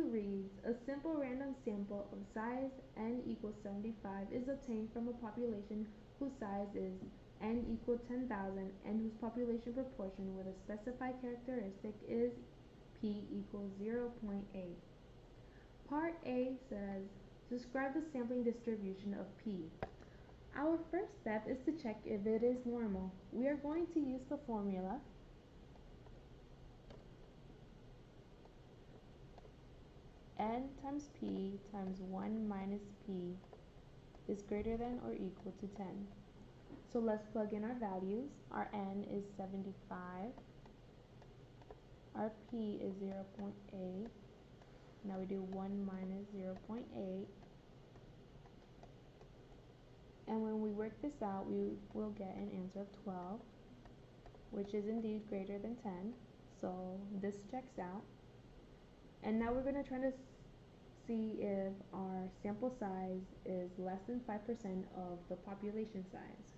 reads, a simple random sample of size n equals 75 is obtained from a population whose size is n equal 10,000 and whose population proportion with a specified characteristic is p equals 0.8. Part A says, describe the sampling distribution of p. Our first step is to check if it is normal. We are going to use the formula n times p times 1 minus p is greater than or equal to 10. So let's plug in our values. Our n is 75. Our p is 0.8. Now we do 1 minus 0.8. And when we work this out, we will get an answer of 12, which is indeed greater than 10. So this checks out. And now we're going to try to see if our sample size is less than 5% of the population size.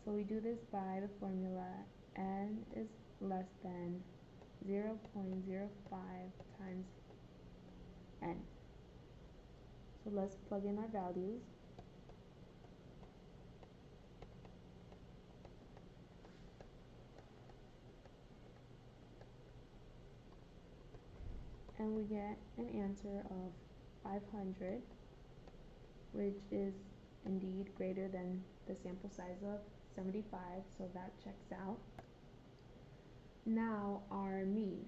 So we do this by the formula n is less than 0.05 times n. So let's plug in our values. And we get an answer of 500, which is indeed greater than the sample size of 75, so that checks out. Now our mean.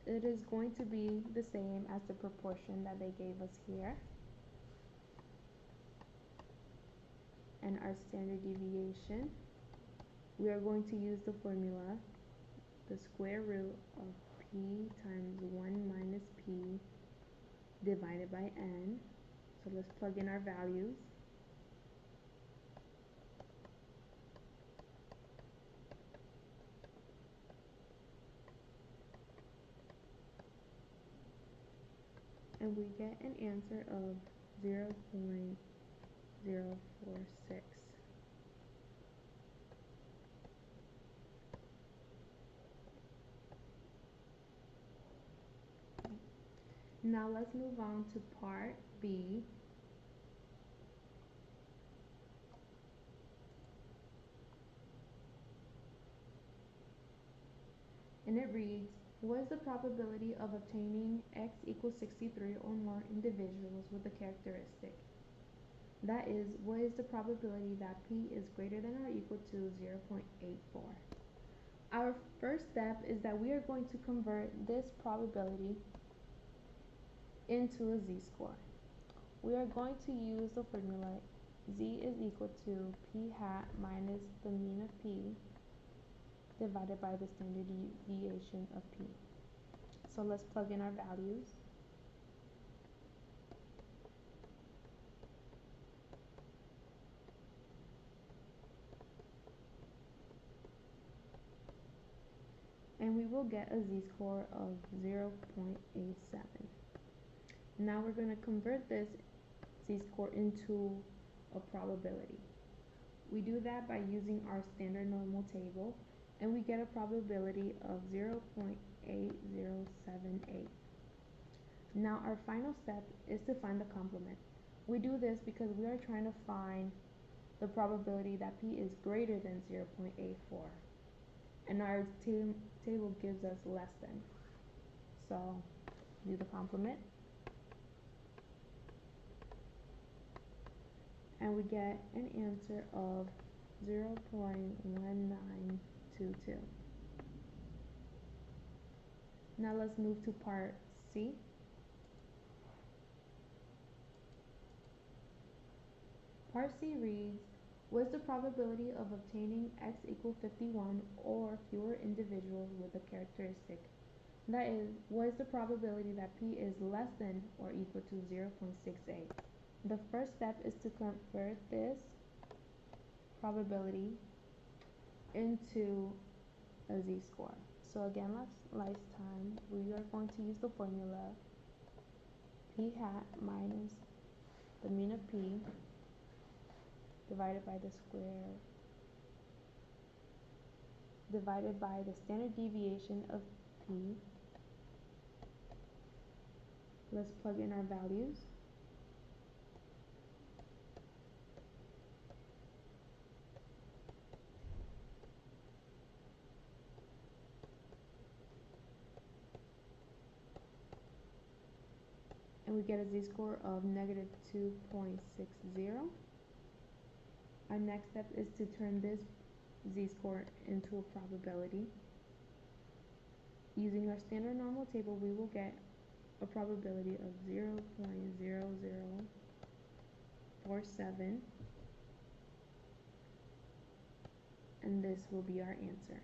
It is going to be the same as the proportion that they gave us here. And our standard deviation, we are going to use the formula the square root of p times 1 minus p divided by n. So let's plug in our values. And we get an answer of 0.046. Now let's move on to part B. And it reads, what is the probability of obtaining x equals 63 or more individuals with a characteristic? That is, what is the probability that p is greater than or equal to 0.84? Our first step is that we are going to convert this probability into a z-score. We are going to use the formula z is equal to p hat minus the mean of p divided by the standard deviation of p. So let's plug in our values. And we will get a z-score of 0.87. Now we're going to convert this z-score into a probability. We do that by using our standard normal table, and we get a probability of 0.8078. Now our final step is to find the complement. We do this because we are trying to find the probability that p is greater than 0.84. And our table gives us less than. So do the complement. And we get an answer of 0.1922. Now let's move to part C. Part C reads, what is the probability of obtaining x equals 51 or fewer individuals with a characteristic? That is, what is the probability that p is less than or equal to 0.68? The first step is to convert this probability into a z-score. So again, last time, we are going to use the formula p hat minus the mean of p divided by the square divided by the standard deviation of P. Let's plug in our values. And we get a z-score of negative 2.60. Our next step is to turn this z-score into a probability. Using our standard normal table, we will get a probability of 0.0047, and this will be our answer.